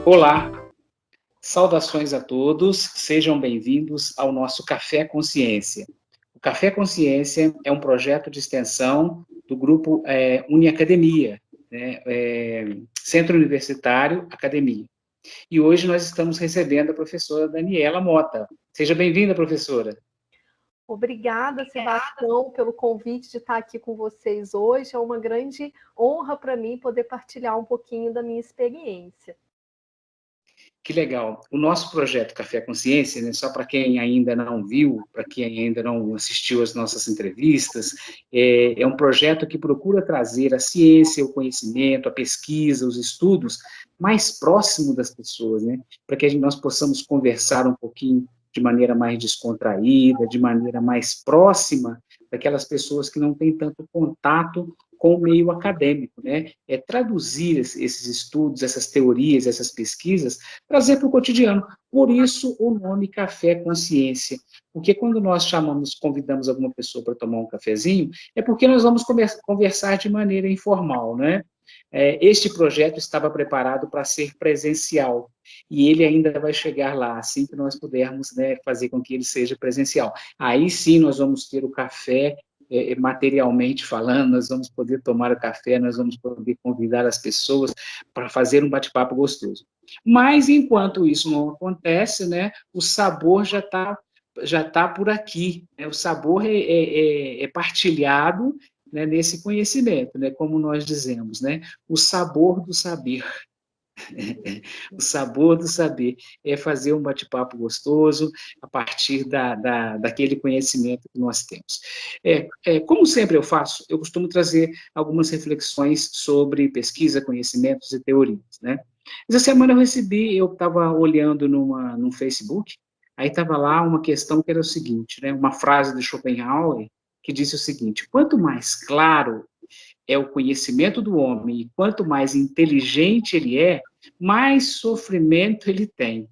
Olá, saudações a todos, sejam bem-vindos ao nosso Café Consciência. O Café Consciência é um projeto de extensão do grupo Uniacademia, né, Centro Universitário Academia. E hoje nós estamos recebendo a professora Daniela Mota. Seja bem-vinda, professora. Obrigada, Sebastião, pelo convite de estar aqui com vocês hoje. É uma grande honra para mim poder partilhar um pouquinho da minha experiência. Que legal. O nosso projeto Café Consciência, né, só para quem ainda não viu, para quem ainda não assistiu às nossas entrevistas, é um projeto que procura trazer a ciência, o conhecimento, a pesquisa, os estudos mais próximo das pessoas, né, para que nós possamos conversar um pouquinho de maneira mais descontraída, de maneira mais próxima daquelas pessoas que não têm tanto contato com o meio acadêmico, né? É traduzir esses estudos, essas teorias, essas pesquisas, trazer para o cotidiano. Por isso o nome Café Consciência, porque quando nós convidamos alguma pessoa para tomar um cafezinho, é porque nós vamos conversar de maneira informal, né? Este projeto estava preparado para ser presencial, e ele ainda vai chegar lá, assim que nós pudermos, né, fazer com que ele seja presencial. Aí sim nós vamos ter o café materialmente falando, nós vamos poder tomar o café, nós vamos poder convidar as pessoas para fazer um bate-papo gostoso. Mas, enquanto isso não acontece, né, o sabor já tá por aqui, né, o sabor é partilhado, né, nesse conhecimento, né, como nós dizemos, né, o sabor do saber. O sabor do saber é fazer um bate-papo gostoso a partir daquele conhecimento que nós temos. Como sempre eu faço, eu costumo trazer algumas reflexões sobre pesquisa, conhecimentos e teorias, né? Essa semana eu estava olhando no Facebook, aí estava lá uma questão que era o seguinte, né? Uma frase de Schopenhauer que disse o seguinte: quanto mais claro é o conhecimento do homem, e quanto mais inteligente ele é, mais sofrimento ele tem.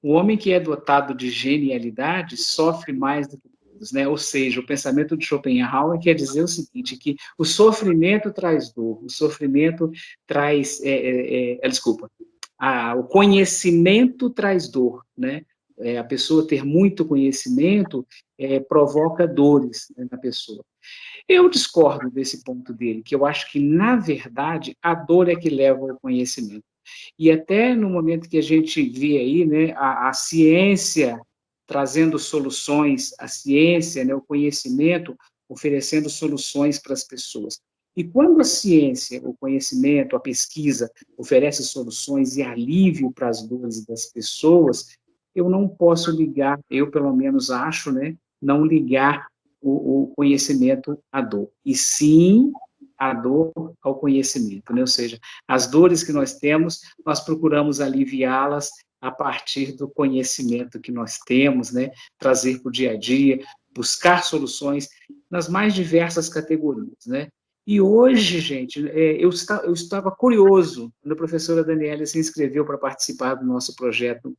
O homem que é dotado de genialidade sofre mais do que todos, né? Ou seja, o pensamento de Schopenhauer quer dizer o seguinte, que o sofrimento traz dor, o sofrimento traz, desculpa, o conhecimento traz dor, né? A pessoa ter muito conhecimento provoca dores, né, na pessoa. Eu discordo desse ponto dele, que eu acho que, na verdade, a dor é que leva ao conhecimento. E até no momento que a gente vê aí, né, a ciência trazendo soluções, a ciência, né, o conhecimento, oferecendo soluções para as pessoas. E quando a ciência, o conhecimento, a pesquisa oferece soluções e alívio para as dores das pessoas, eu não posso ligar, eu pelo menos acho, né, não ligar o conhecimento à dor, e sim a dor ao conhecimento, né? Ou seja, as dores que nós temos, nós procuramos aliviá-las a partir do conhecimento que nós temos, né? Trazer para o dia a dia, buscar soluções nas mais diversas categorias, né? E hoje, gente, eu estava curioso, quando a professora Daniela se inscreveu para participar do nosso projeto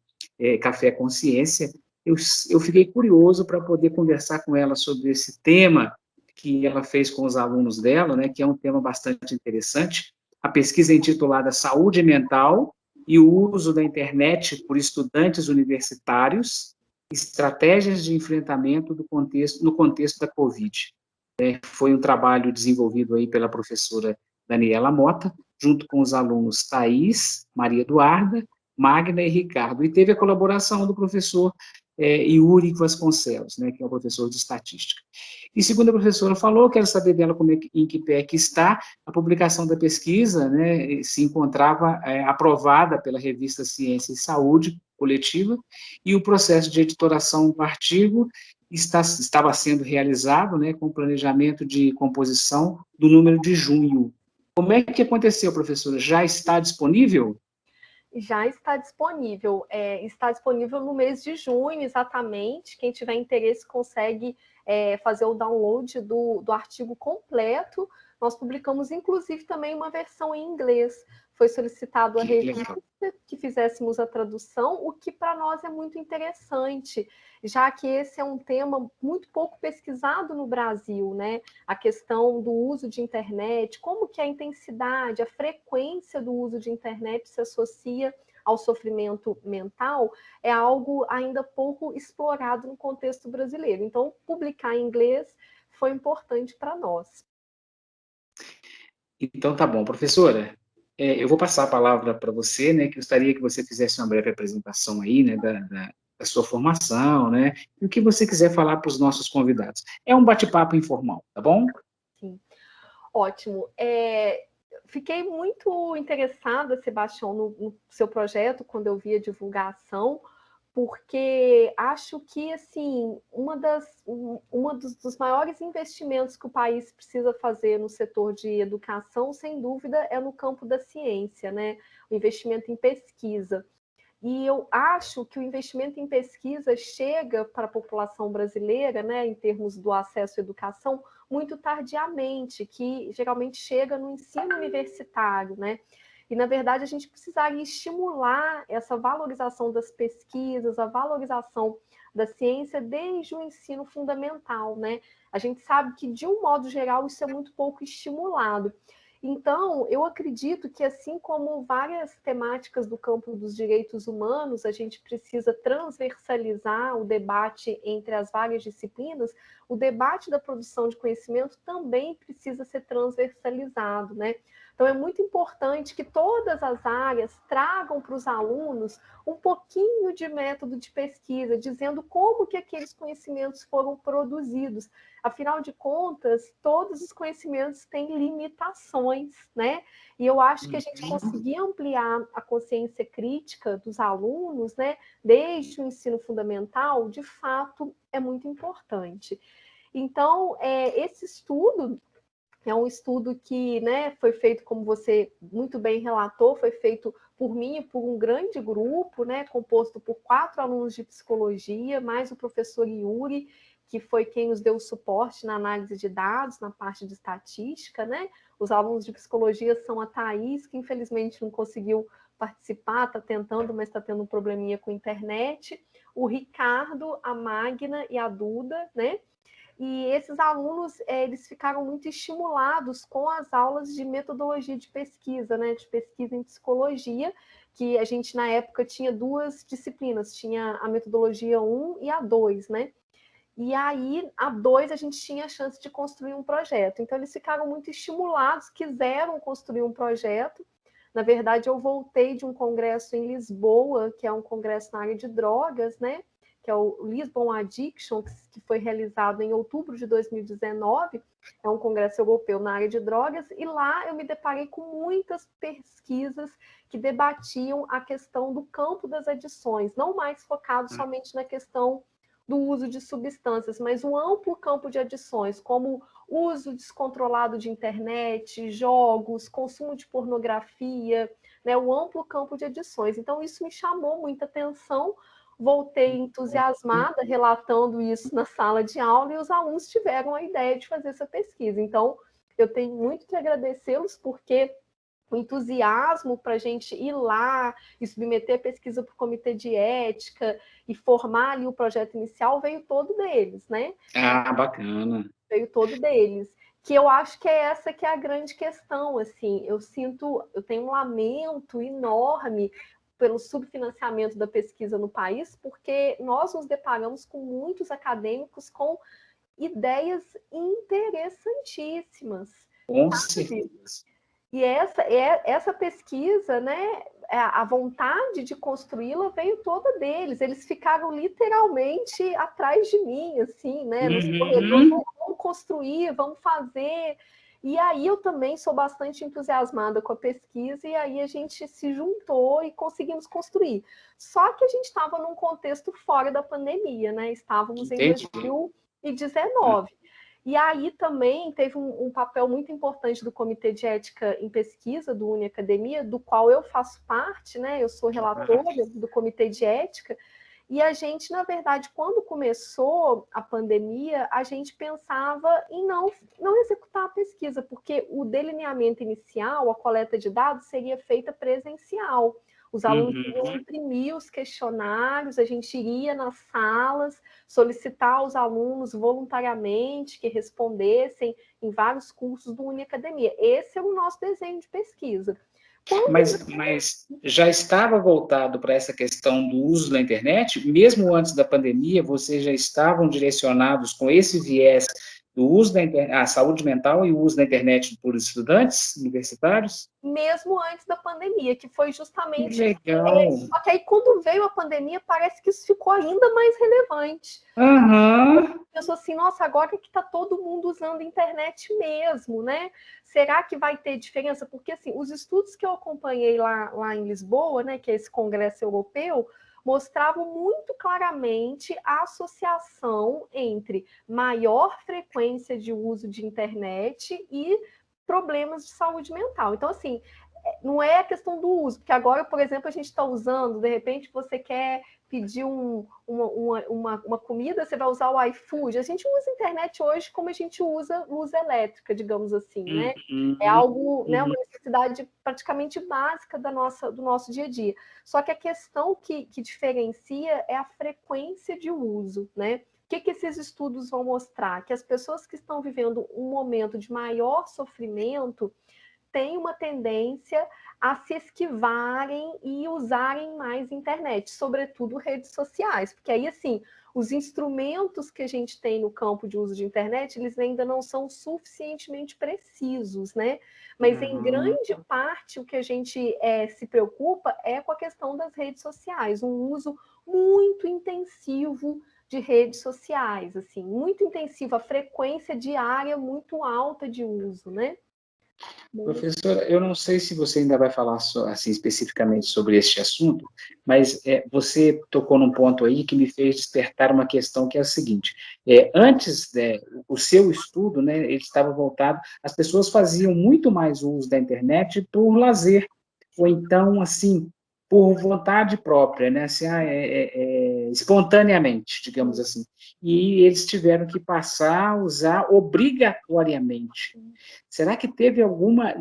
Café Consciência, eu fiquei curioso para poder conversar com ela sobre esse tema que ela fez com os alunos dela, né, que é um tema bastante interessante. A pesquisa é intitulada Saúde Mental e o uso da internet por estudantes universitários, estratégias de enfrentamento no contexto da Covid. Foi um trabalho desenvolvido aí pela professora Daniela Mota, junto com os alunos Thaís, Maria Eduarda, Magna e Ricardo, e teve a colaboração do professor Yuri Vasconcelos, né, que é o professor de estatística. E segundo a professora falou, quero saber dela em que pé que está, a publicação da pesquisa, né, se encontrava aprovada pela revista Ciência e Saúde Coletiva, e o processo de editoração do artigo estava sendo realizado, né, com o planejamento de composição do número de junho. Como é que aconteceu, professora? Já está disponível? Já está disponível no mês de junho, exatamente. Quem tiver interesse consegue fazer o download do artigo completo. Nós publicamos, inclusive, também uma versão em inglês. Foi solicitado a revista que fizéssemos a tradução, o que para nós é muito interessante, já que esse é um tema muito pouco pesquisado no Brasil, né? A questão do uso de internet, como que a intensidade, a frequência do uso de internet se associa ao sofrimento mental, é algo ainda pouco explorado no contexto brasileiro. Então, publicar em inglês foi importante para nós. Então, tá bom. Professora, eu vou passar a palavra para você, né, que gostaria que você fizesse uma breve apresentação aí, né, da sua formação, né, e o que você quiser falar para os nossos convidados. É um bate-papo informal, tá bom? Sim. Ótimo. Fiquei muito interessada, Sebastião, no seu projeto, quando eu vi a divulgação, porque acho que, assim, dos maiores investimentos que o país precisa fazer no setor de educação, sem dúvida, é no campo da ciência, né? O investimento em pesquisa. E eu acho que o investimento em pesquisa chega para a população brasileira, né, em termos do acesso à educação, muito tardiamente, que geralmente chega no ensino universitário, né? E, na verdade, a gente precisaria estimular essa valorização das pesquisas, a valorização da ciência desde o ensino fundamental, né? A gente sabe que, de um modo geral, isso é muito pouco estimulado. Então, eu acredito que, assim como várias temáticas do campo dos direitos humanos, a gente precisa transversalizar o debate entre as várias disciplinas, o debate da produção de conhecimento também precisa ser transversalizado, né? Então, é muito importante que todas as áreas tragam para os alunos um pouquinho de método de pesquisa, dizendo como que aqueles conhecimentos foram produzidos. Afinal de contas, todos os conhecimentos têm limitações, né? E eu acho que a gente conseguir ampliar a consciência crítica dos alunos, né, desde o ensino fundamental, de fato, é muito importante. Então, esse estudo é um estudo que, né, foi feito, como você muito bem relatou, foi feito por mim e por um grande grupo, né, composto por 4 alunos de psicologia, mais o professor Yuri, que foi quem nos deu suporte na análise de dados, na parte de estatística, né? Os alunos de psicologia são a Thaís, que infelizmente não conseguiu participar, está tentando, mas está tendo um probleminha com a internet, o Ricardo, a Magna e a Duda, né? E esses alunos, eles ficaram muito estimulados com as aulas de metodologia de pesquisa, né, de pesquisa em psicologia, que a gente, na época, tinha 2 disciplinas, tinha a metodologia 1 e a 2, né? E aí, a 2, a gente tinha a chance de construir um projeto. Então, eles ficaram muito estimulados, quiseram construir um projeto. Na verdade, eu voltei de um congresso em Lisboa, que é um congresso na área de drogas, né? Que é o Lisbon Addiction, que foi realizado em outubro de 2019, é um congresso europeu na área de drogas, e lá eu me deparei com muitas pesquisas que debatiam a questão do campo das adições, não mais focado somente na questão do uso de substâncias, mas um amplo campo de adições, como uso descontrolado de internet, jogos, consumo de pornografia, né, o amplo campo de adições. Então, isso me chamou muita atenção, voltei entusiasmada, relatando isso na sala de aula, e os alunos tiveram a ideia de fazer essa pesquisa. Então, eu tenho muito que agradecê-los, porque o entusiasmo para a gente ir lá e submeter a pesquisa para o comitê de ética e formar ali o projeto inicial veio todo deles, né? Ah, bacana. Veio todo deles. Que eu acho que é essa que é a grande questão, assim, eu tenho um lamento enorme pelo subfinanciamento da pesquisa no país, porque nós nos deparamos com muitos acadêmicos com ideias interessantíssimas. Com certeza. E essa pesquisa, né, a vontade de construí-la veio toda deles. Eles ficaram literalmente atrás de mim, assim, né, nos corredores, vamos construir, vamos fazer. E aí eu também sou bastante entusiasmada com a pesquisa, e aí a gente se juntou e conseguimos construir. Só que a gente estava num contexto fora da pandemia, né? Estávamos em 2019. E aí também teve um papel muito importante do Comitê de Ética em Pesquisa, do Uniacademia, do qual eu faço parte, né? Eu sou relatora do Comitê de Ética, E a gente, na verdade, quando começou a pandemia, a gente pensava em não executar a pesquisa, porque o delineamento inicial, a coleta de dados, seria feita presencial. Os alunos iriam imprimir os questionários, a gente iria nas salas, solicitar aos alunos voluntariamente que respondessem em vários cursos do Uniacademia. Esse é o nosso desenho de pesquisa. Mas já estava voltado para essa questão do uso da internet? Mesmo antes da pandemia, vocês já estavam direcionados com esse viés do uso da internet, a saúde mental e o uso da internet por estudantes universitários? Mesmo antes da pandemia, que foi justamente... Legal! Só que aí, quando veio a pandemia, parece que isso ficou ainda mais relevante. Aham. Pensou assim, nossa, agora que está todo mundo usando internet mesmo, né? Será que vai ter diferença? Porque, assim, os estudos que eu acompanhei lá em Lisboa, né, que é esse congresso europeu, mostravam muito claramente a associação entre maior frequência de uso de internet e problemas de saúde mental. Então, assim, não é a questão do uso, porque agora, por exemplo, a gente está usando, de repente você quer pedir uma comida, você vai usar o iFood. A gente usa a internet hoje como a gente usa luz elétrica, digamos assim, né? É algo, né, uma necessidade praticamente básica do nosso dia a dia. Só que a questão que diferencia é a frequência de uso, né? O que esses estudos vão mostrar? Que as pessoas que estão vivendo um momento de maior sofrimento têm uma tendência a se esquivarem e usarem mais internet, sobretudo redes sociais, porque aí, assim, os instrumentos que a gente tem no campo de uso de internet, eles ainda não são suficientemente precisos, né? Mas, em grande parte, o que a gente se preocupa é com a questão das redes sociais, um uso muito intensivo de redes sociais, assim, muito intensivo, a frequência diária muito alta de uso, né? Professora, eu não sei se você ainda vai falar assim especificamente sobre este assunto, mas você tocou num ponto aí que me fez despertar uma questão que é a seguinte: antes o seu estudo, né, ele estava voltado, as pessoas faziam muito mais uso da internet por lazer, ou então assim por vontade própria, né, assim, espontaneamente, digamos assim, e eles tiveram que passar a usar obrigatoriamente. Será que teve alguma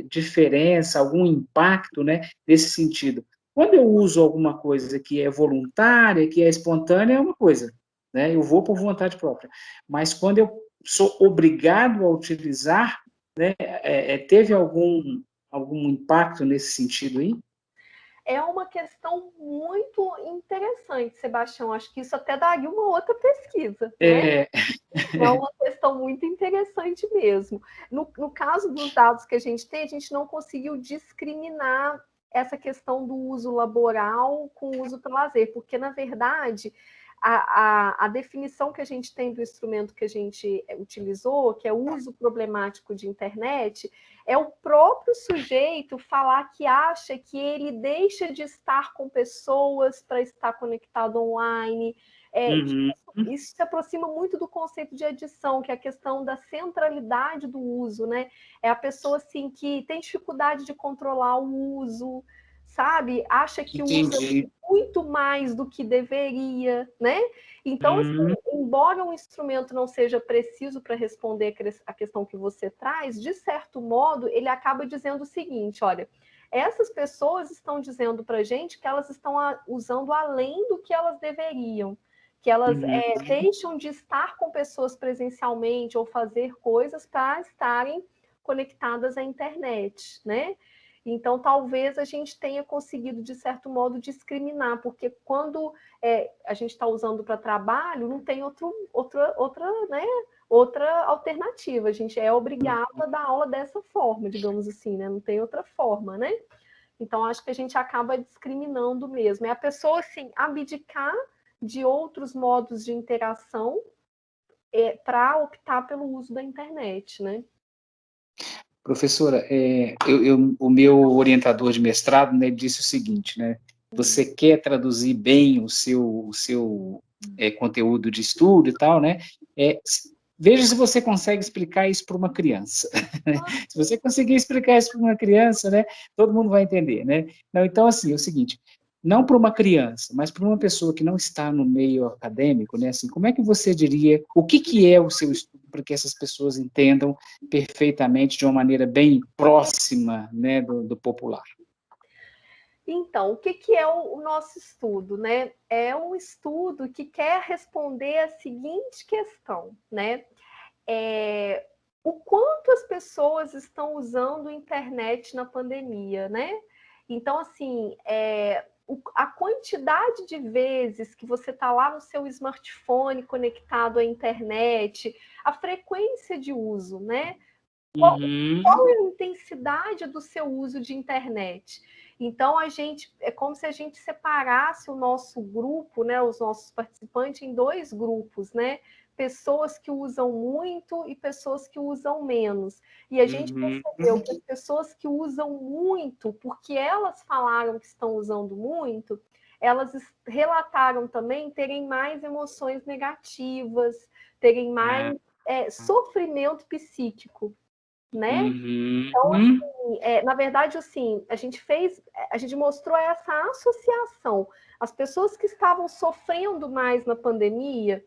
diferença, algum impacto, né, nesse sentido? Quando eu uso alguma coisa que é voluntária, que é espontânea, é uma coisa, né? Eu vou por vontade própria. Mas quando eu sou obrigado a utilizar, né, teve algum impacto nesse sentido aí? É uma questão muito interessante, Sebastião. Acho que isso até daria uma outra pesquisa, né? É, É uma questão muito interessante mesmo. No caso dos dados que a gente tem, a gente não conseguiu discriminar essa questão do uso laboral com o uso para lazer, porque, na verdade, a definição que a gente tem do instrumento que a gente utilizou, que é o uso problemático de internet, é o próprio sujeito falar que acha que ele deixa de estar com pessoas para estar conectado online. Isso se aproxima muito do conceito de adição, que é a questão da centralidade do uso, né? É a pessoa assim que tem dificuldade de controlar o uso, sabe? Acha que usa entendi. muito mais do que deveria, né? Então, assim, embora um instrumento não seja preciso para responder a questão que você traz, de certo modo, ele acaba dizendo o seguinte: olha, essas pessoas estão dizendo para a gente que elas estão usando além do que elas deveriam, que elas deixam de estar com pessoas presencialmente ou fazer coisas para estarem conectadas à internet, né? Então, talvez a gente tenha conseguido, de certo modo, discriminar, porque quando a gente está usando para trabalho, não tem outra alternativa. A gente é obrigado a dar aula dessa forma, digamos assim, né? Não tem outra forma, né? Então, acho que a gente acaba discriminando mesmo. É a pessoa, assim, abdicar de outros modos de interação para optar pelo uso da internet, né? Professora, o meu orientador de mestrado, né, disse o seguinte, né, você quer traduzir bem o seu conteúdo de estudo e tal, né, veja se você consegue explicar isso para uma criança. Se você conseguir explicar isso para uma criança, né, todo mundo vai entender, né. Não, então, assim, é o seguinte, não para uma criança, mas para uma pessoa que não está no meio acadêmico, né, assim, como é que você diria, o que que é o seu estudo para que essas pessoas entendam perfeitamente de uma maneira bem próxima, né, do popular? Então, o que que é o nosso estudo, né? É um estudo que quer responder a seguinte questão, né? O quanto as pessoas estão usando a internet na pandemia, né? Então, assim, a quantidade de vezes que você está lá no seu smartphone conectado à internet, a frequência de uso, né? Qual é a intensidade do seu uso de internet? Então, é como se a gente separasse o nosso grupo, né, os nossos participantes, em dois grupos, né? Pessoas que usam muito e pessoas que usam menos. E a gente percebeu que as pessoas que usam muito, porque elas falaram que estão usando muito, elas relataram também terem mais emoções negativas, terem mais sofrimento psíquico, né? Então, assim, na verdade, assim, a gente mostrou essa associação. As pessoas que estavam sofrendo mais na pandemia,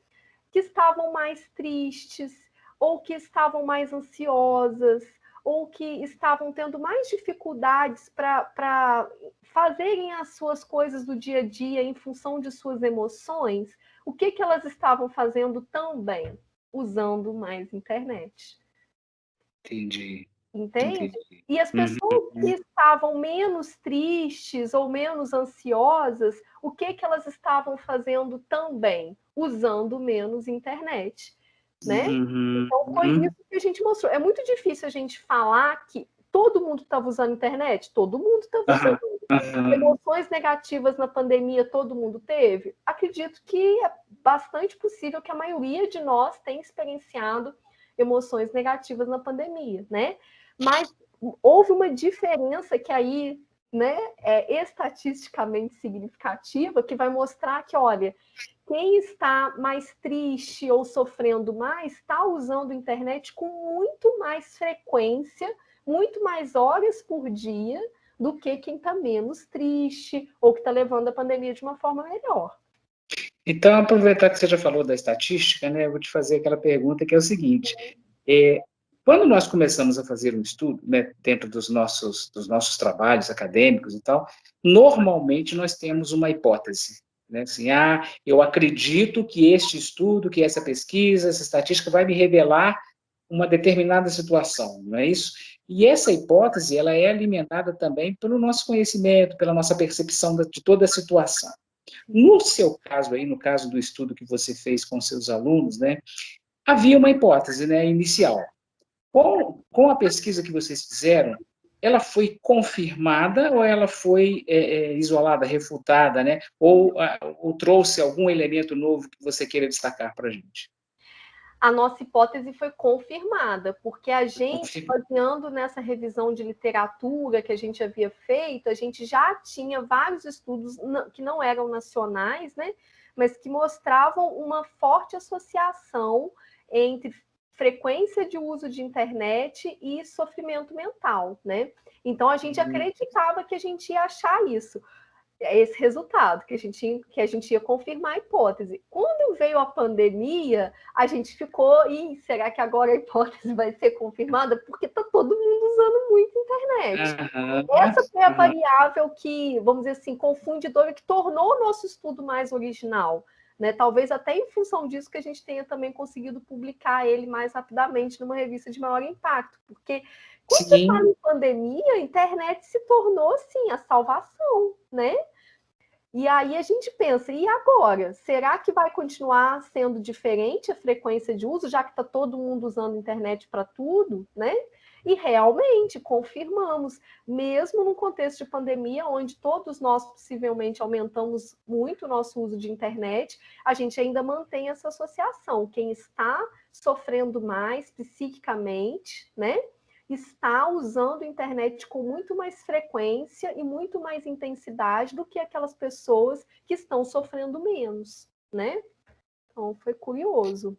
que estavam mais tristes, ou que estavam mais ansiosas, ou que estavam tendo mais dificuldades para fazerem as suas coisas do dia a dia em função de suas emoções, o que, que elas estavam fazendo também? Usando mais internet. Entendi, Entende? entendi. E as pessoas que estavam menos tristes ou menos ansiosas, o que que elas estavam fazendo também? Usando menos internet, né? Então foi isso que a gente mostrou. É muito difícil a gente falar que todo mundo estava usando internet, todo mundo estava usando. Emoções negativas na pandemia todo mundo teve? Acredito que é bastante possível que a maioria de nós tenha experienciado emoções negativas na pandemia, né? Mas houve uma diferença que aí, né, é estatisticamente significativa, que vai mostrar que, olha, quem está mais triste ou sofrendo mais está usando a internet com muito mais frequência, muito mais horas por dia do que quem está menos triste ou que está levando a pandemia de uma forma melhor. Então, aproveitar que você já falou da estatística, né, eu vou te fazer aquela pergunta que é o seguinte, quando nós começamos a fazer um estudo, né, dentro dos nossos trabalhos acadêmicos e tal, normalmente nós temos uma hipótese, né, assim, eu acredito que este estudo, que essa pesquisa, essa estatística vai me revelar uma determinada situação, não é isso? E essa hipótese, ela é alimentada também pelo nosso conhecimento, pela nossa percepção de toda a situação. No seu caso aí, no caso do estudo que você fez com seus alunos, né, havia uma hipótese, né, inicial. Com a pesquisa que vocês fizeram, ela foi confirmada ou ela foi isolada, refutada, né? Ou trouxe algum elemento novo que você queira destacar para a gente? A nossa hipótese foi confirmada, porque a gente, baseando nessa revisão de literatura que a gente havia feito, a gente já tinha vários estudos que não eram nacionais, né, mas que mostravam uma forte associação entre frequência de uso de internet e sofrimento mental, né? Então a gente acreditava que a gente ia achar isso, esse resultado, que a gente ia confirmar a hipótese. Quando veio a pandemia, a gente ficou, será que agora a hipótese vai ser confirmada? Porque está todo mundo usando muito a internet. Essa foi a variável que, vamos dizer assim, confundidora, que tornou o nosso estudo mais original. Né? Talvez até em função disso que a gente tenha também conseguido publicar ele mais rapidamente numa revista de maior impacto, porque quando você fala em pandemia, a internet se tornou, sim, a salvação, né? E aí a gente pensa, e agora? Será que vai continuar sendo diferente a frequência de uso, já que está todo mundo usando a internet para tudo, né? E realmente confirmamos, mesmo no contexto de pandemia, onde todos nós possivelmente aumentamos muito o nosso uso de internet, a gente ainda mantém essa associação. Quem está sofrendo mais psiquicamente, né? Está usando a internet com muito mais frequência e muito mais intensidade do que aquelas pessoas que estão sofrendo menos, né? Então, foi curioso.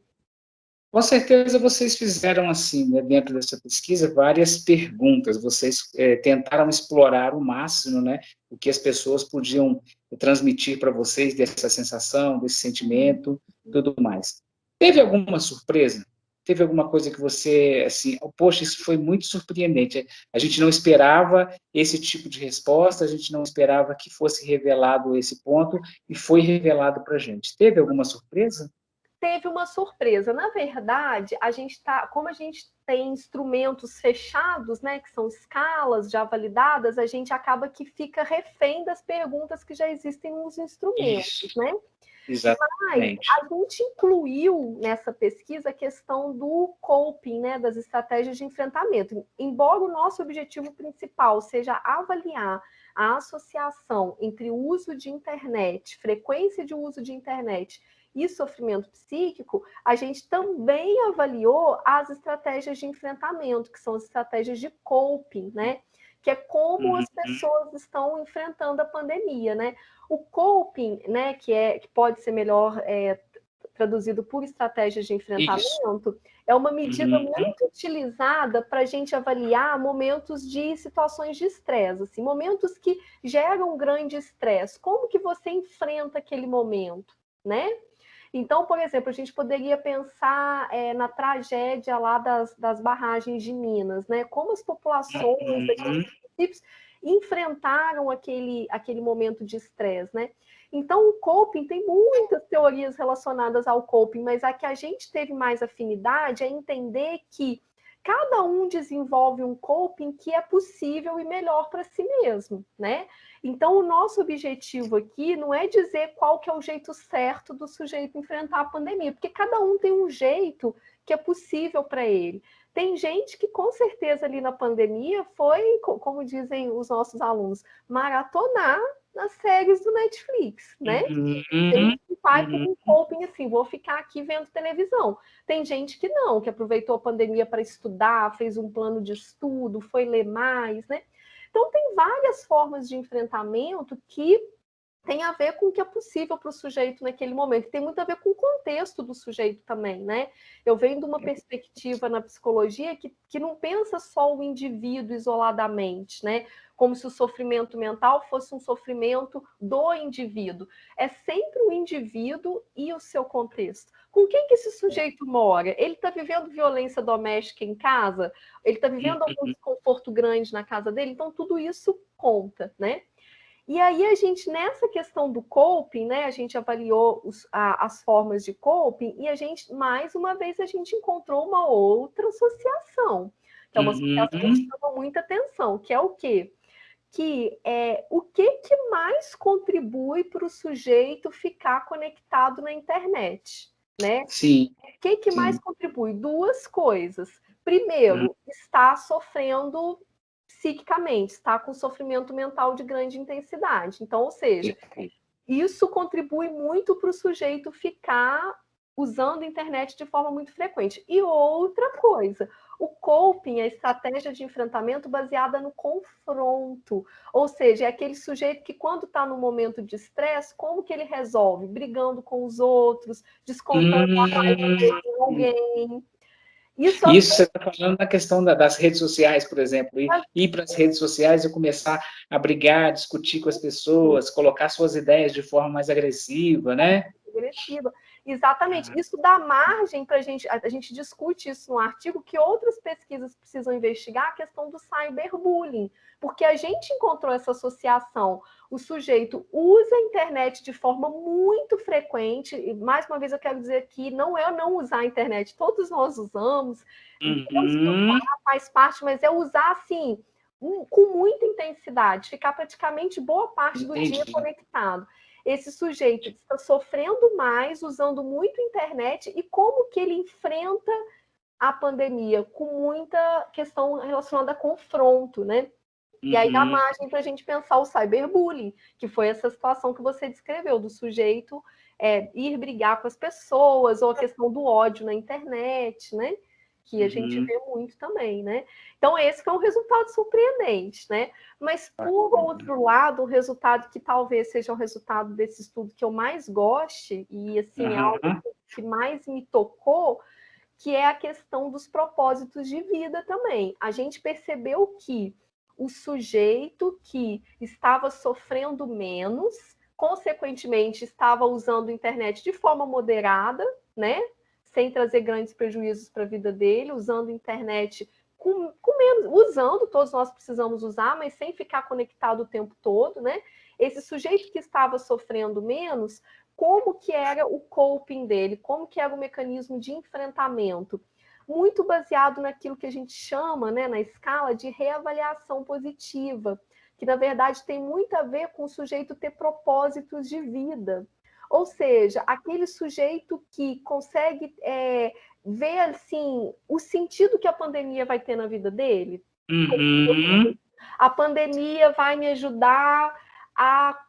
Com certeza vocês fizeram assim, né, dentro dessa pesquisa, várias perguntas. Vocês tentaram explorar o máximo, né, o que as pessoas podiam transmitir para vocês dessa sensação, desse sentimento, tudo mais. Teve alguma surpresa? Teve alguma coisa que você, assim, oh, poxa, isso foi muito surpreendente. A gente não esperava esse tipo de resposta, a gente não esperava que fosse revelado esse ponto e foi revelado para a gente. Teve alguma surpresa? Teve uma surpresa. Na verdade, como a gente tem instrumentos fechados, né, que são escalas já validadas, a gente acaba que fica refém das perguntas que já existem nos Isso, instrumentos, né? Mas exatamente. a gente incluiu nessa pesquisa a questão do coping, né, das estratégias de enfrentamento. Embora o nosso objetivo principal seja avaliar a associação entre o uso de internet, frequência de uso de internet e sofrimento psíquico, a gente também avaliou as estratégias de enfrentamento, que são as estratégias de coping, né? Que é como as pessoas estão enfrentando a pandemia, né? O coping, né, que pode ser melhor traduzido por estratégias de Isso. enfrentamento, é uma medida muito utilizada para a gente avaliar momentos de situações de estresse, assim, momentos que geram um grande estresse. Como que você enfrenta aquele momento, né? Então, por exemplo, a gente poderia pensar na tragédia lá das barragens de Minas, né? Como as populações daqueles municípios enfrentaram aquele momento de estresse, né? Então, o coping tem muitas teorias relacionadas ao coping, mas a que a gente teve mais afinidade é entender que cada um desenvolve um coping que é possível e melhor para si mesmo, né? Então, o nosso objetivo aqui não é dizer qual que é o jeito certo do sujeito enfrentar a pandemia, porque cada um tem um jeito que é possível para ele. Tem gente que, com certeza, ali na pandemia foi, como dizem os nossos alunos, maratonar nas séries do Netflix, né? Tem gente que vai por um coping assim, vou ficar aqui vendo televisão. Tem gente que não, que aproveitou a pandemia para estudar, fez um plano de estudo, foi ler mais, né? Então, tem várias formas de enfrentamento que tem a ver com o que é possível para o sujeito naquele momento. Tem muito a ver com o contexto do sujeito também, né? Eu venho de uma perspectiva na psicologia que não pensa só o indivíduo isoladamente, né? Como se o sofrimento mental fosse um sofrimento do indivíduo. É sempre o indivíduo e o seu contexto. Com quem que esse sujeito mora? Ele está vivendo violência doméstica em casa? Ele está vivendo algum desconforto grande na casa dele? Então, tudo isso conta, né? E aí a gente, nessa questão do coping, né, a gente avaliou as formas de coping e a gente, mais uma vez, a gente encontrou uma outra associação, que é uma associação que chama muita atenção, que é o quê? Que é o que mais contribui para o sujeito ficar conectado na internet, né? Sim, O que mais sim. contribui? Duas coisas. Primeiro, está sofrendo psiquicamente, está com sofrimento mental de grande intensidade. Então, ou seja, isso contribui muito para o sujeito ficar usando a internet de forma muito frequente. E outra coisa, o coping, a estratégia de enfrentamento baseada no confronto. Ou seja, é aquele sujeito que quando está no momento de estresse, como que ele resolve? Brigando com os outros, descontando a raiva dele em alguém. Isso Isso você está falando na questão das redes sociais, por exemplo, ir para as redes sociais e começar a brigar, discutir com as pessoas, colocar suas ideias de forma mais agressiva, né? agressiva. Exatamente. Isso dá margem para a gente discute isso no artigo, que outras pesquisas precisam investigar a questão do cyberbullying, porque a gente encontrou essa associação. O sujeito usa a internet de forma muito frequente, e mais uma vez eu quero dizer que não é não usar a internet, todos nós usamos, faz parte, mas é usar assim, com muita intensidade, ficar praticamente boa parte do dia conectado. Esse sujeito está sofrendo mais, usando muito internet, e como que ele enfrenta a pandemia? Com muita questão relacionada a confronto, né? E aí dá margem para a gente pensar o cyberbullying, que foi essa situação que você descreveu, do sujeito ir brigar com as pessoas, ou a questão do ódio na internet, né? Que a gente vê muito também, né? Então, esse foi um resultado surpreendente, né? Mas, por outro lado, o resultado que talvez seja o resultado desse estudo que eu mais goste, e assim, é algo que mais me tocou, que é a questão dos propósitos de vida também. A gente percebeu que o sujeito que estava sofrendo menos, consequentemente, estava usando a internet de forma moderada, né? Sem trazer grandes prejuízos para a vida dele, usando a internet com menos, usando, todos nós precisamos usar, mas sem ficar conectado o tempo todo, né? Esse sujeito que estava sofrendo menos, como que era o coping dele, como que era o mecanismo de enfrentamento, muito baseado naquilo que a gente chama, né, na escala de reavaliação positiva, que na verdade tem muito a ver com o sujeito ter propósitos de vida. Ou seja, aquele sujeito que consegue ver assim, o sentido que a pandemia vai ter na vida dele. Uhum. A pandemia vai me ajudar a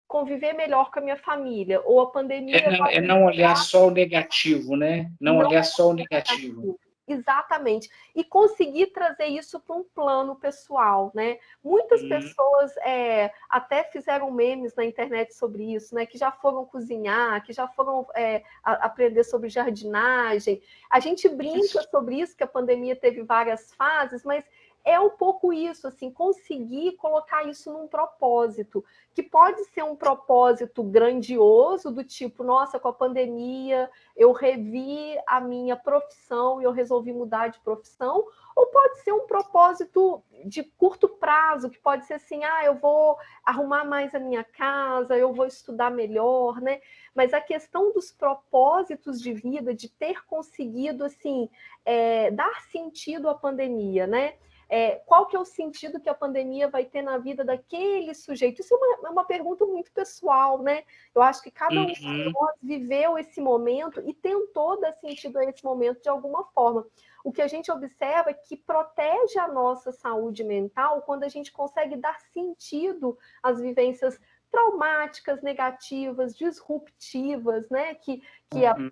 conviver melhor com a minha família, ou a pandemia vai É não olhar só o negativo, né? Não não olhar só o negativo. exatamente. E conseguir trazer isso para um plano pessoal, né? Muitas pessoas até fizeram memes na internet sobre isso, né? Que já foram cozinhar, que já foram aprender sobre jardinagem. A gente brinca sobre isso, que a pandemia teve várias fases, mas é um pouco isso, assim, conseguir colocar isso num propósito, que pode ser um propósito grandioso, do tipo, nossa, com a pandemia eu revi a minha profissão e eu resolvi mudar de profissão, ou pode ser um propósito de curto prazo, que pode ser assim, eu vou arrumar mais a minha casa, eu vou estudar melhor, né? Mas a questão dos propósitos de vida, de ter conseguido, assim, dar sentido à pandemia, né? Qual que é o sentido que a pandemia vai ter na vida daquele sujeito? Isso é uma pergunta muito pessoal, né? Eu acho que cada um de nós viveu esse momento e tentou dar sentido a esse momento de alguma forma. O que a gente observa é que protege a nossa saúde mental quando a gente consegue dar sentido às vivências traumáticas, negativas, disruptivas, né?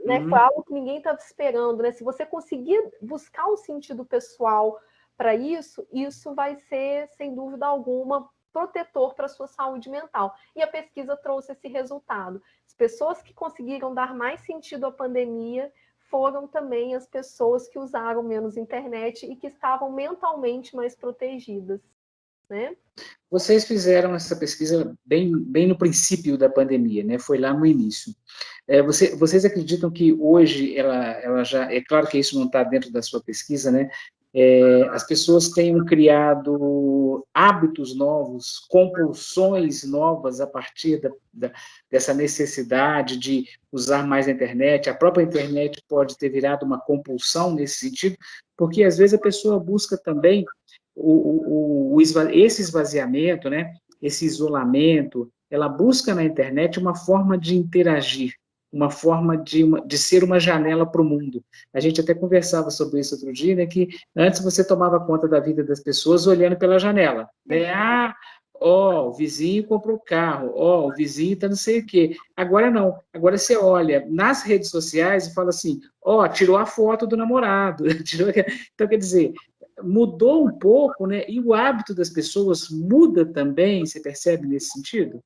Né, foi algo que ninguém estava esperando, né? Se você conseguir buscar um sentido pessoal para isso, isso vai ser, sem dúvida alguma, protetor para a sua saúde mental. E a pesquisa trouxe esse resultado. As pessoas que conseguiram dar mais sentido à pandemia foram também as pessoas que usaram menos internet e que estavam mentalmente mais protegidas, né? Vocês fizeram essa pesquisa bem no princípio da pandemia, né? Foi lá no início. Vocês acreditam que hoje ela já... É claro que isso não está dentro da sua pesquisa, né? As pessoas tenham criado hábitos novos, compulsões novas a partir dessa necessidade de usar mais a internet. A própria internet pode ter virado uma compulsão nesse sentido, porque às vezes a pessoa busca também esse esvaziamento, né, esse isolamento, ela busca na internet uma forma de interagir, uma forma de ser uma janela para o mundo. A gente até conversava sobre isso outro dia, né, que antes você tomava conta da vida das pessoas olhando pela janela. Né? O vizinho comprou carro, o vizinho está não sei o quê. Agora não, agora você olha nas redes sociais e fala assim, tirou a foto do namorado. Então, quer dizer, mudou um pouco, né? E o hábito das pessoas muda também, você percebe nesse sentido?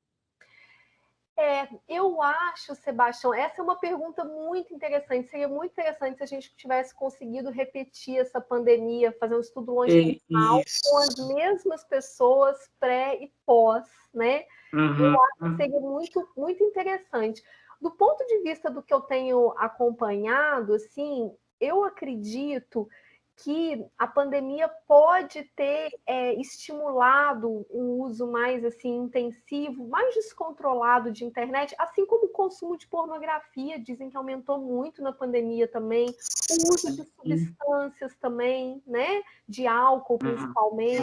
Eu acho, Sebastião, essa é uma pergunta muito interessante. Seria muito interessante se a gente tivesse conseguido repetir essa pandemia, fazer um estudo longitudinal com as mesmas pessoas pré e pós, né? Eu acho que seria muito, muito interessante. Do ponto de vista do que eu tenho acompanhado, assim, eu acredito que a pandemia pode ter estimulado um uso mais assim intensivo, mais descontrolado de internet, assim como o consumo de pornografia, dizem que aumentou muito na pandemia também, o uso de substâncias também, né, de álcool principalmente.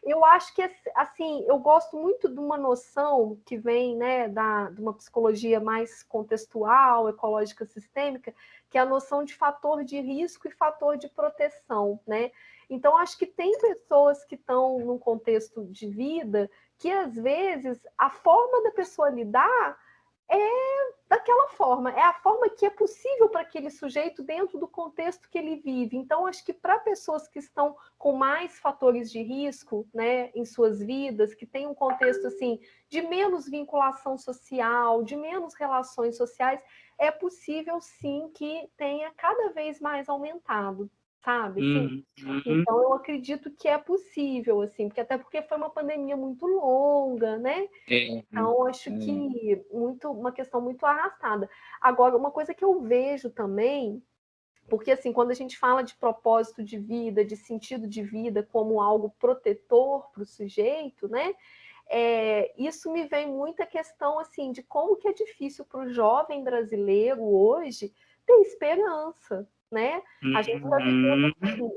Eu acho que, assim, eu gosto muito de uma noção que vem, né, de uma psicologia mais contextual, ecológica sistêmica, que é a noção de fator de risco e fator de proteção, né? Então, acho que tem pessoas que estão num contexto de vida que, às vezes, a forma da pessoa lidar daquela forma, é a forma que é possível para aquele sujeito dentro do contexto que ele vive. Então, acho que para pessoas que estão com mais fatores de risco, né, em suas vidas, que têm um contexto assim de menos vinculação social, de menos relações sociais, é possível sim que tenha cada vez mais aumentado, sabe? Sim. Então, eu acredito que é possível, assim, até porque foi uma pandemia muito longa, né? Então, acho que uma questão muito arrastada. Agora, uma coisa que eu vejo também, porque assim, quando a gente fala de propósito de vida, de sentido de vida como algo protetor para o sujeito, né? Isso me vem muita questão assim de como que é difícil para o jovem brasileiro hoje ter esperança, né? A gente está vivendo assim,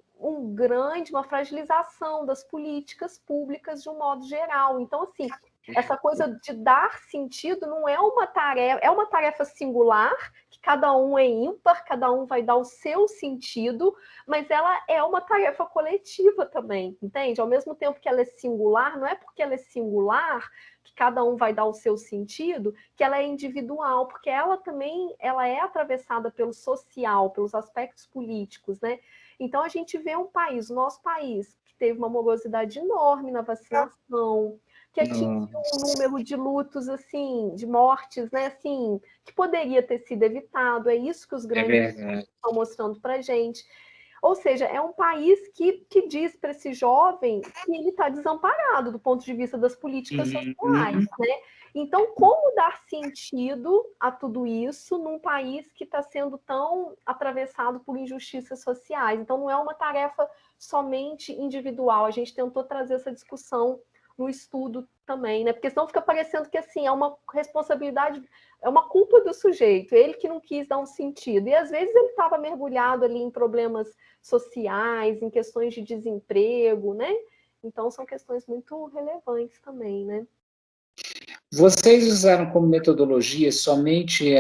uma fragilização das políticas públicas de um modo geral. Então, assim, essa coisa de dar sentido não é uma tarefa, é uma tarefa singular, que cada um é ímpar, cada um vai dar o seu sentido, mas ela é uma tarefa coletiva também, entende? Ao mesmo tempo que ela é singular, não é porque ela é singular que cada um vai dar o seu sentido, que ela é individual, porque ela também ela é atravessada pelo social, pelos aspectos políticos, né? Então a gente vê um país, o nosso país, que teve uma morosidade enorme na vacinação, que atingiu um número de lutos, assim, de mortes, né, assim, que poderia ter sido evitado. É isso que os grandes estão mostrando para a gente. Ou seja, é um país que diz para esse jovem que ele está desamparado do ponto de vista das políticas sociais, né? Então, como dar sentido a tudo isso num país que está sendo tão atravessado por injustiças sociais? Então, não é uma tarefa somente individual. A gente tentou trazer essa discussão no estudo também, né? Porque senão fica parecendo que assim é uma responsabilidade, é uma culpa do sujeito, ele que não quis dar um sentido. E às vezes ele estava mergulhado ali em problemas sociais, em questões de desemprego, né? Então são questões muito relevantes também, né? Vocês usaram como metodologia somente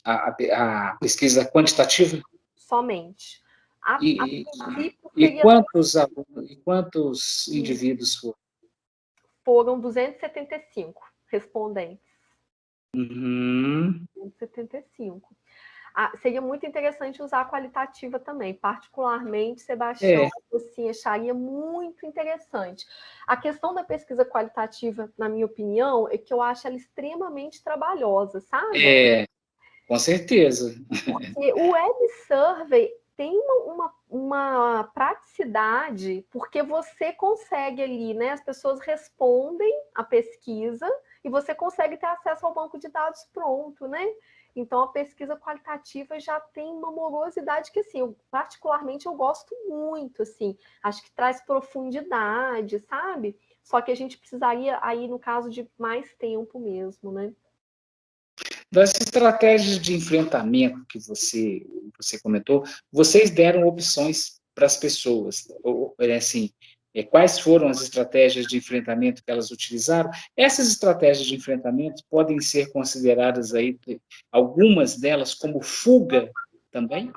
a pesquisa quantitativa? Somente. E quantos indivíduos foram? Foram 275 respondentes. 275. Seria muito interessante usar a qualitativa também. Particularmente, Sebastião, assim, acharia muito interessante. A questão da pesquisa qualitativa, na minha opinião, é que eu acho ela extremamente trabalhosa, sabe? Com certeza. Porque o web survey tem uma praticidade, porque você consegue ali, né? As pessoas respondem a pesquisa e você consegue ter acesso ao banco de dados pronto, né? Então a pesquisa qualitativa já tem uma morosidade que, assim, particularmente eu gosto muito, assim, acho que traz profundidade, sabe? Só que a gente precisaria aí, no caso, de mais tempo mesmo, né? Das estratégias de enfrentamento que você comentou, vocês deram opções para as pessoas, assim, quais foram as estratégias de enfrentamento que elas utilizaram? Essas estratégias de enfrentamento podem ser consideradas aí, algumas delas, como fuga também?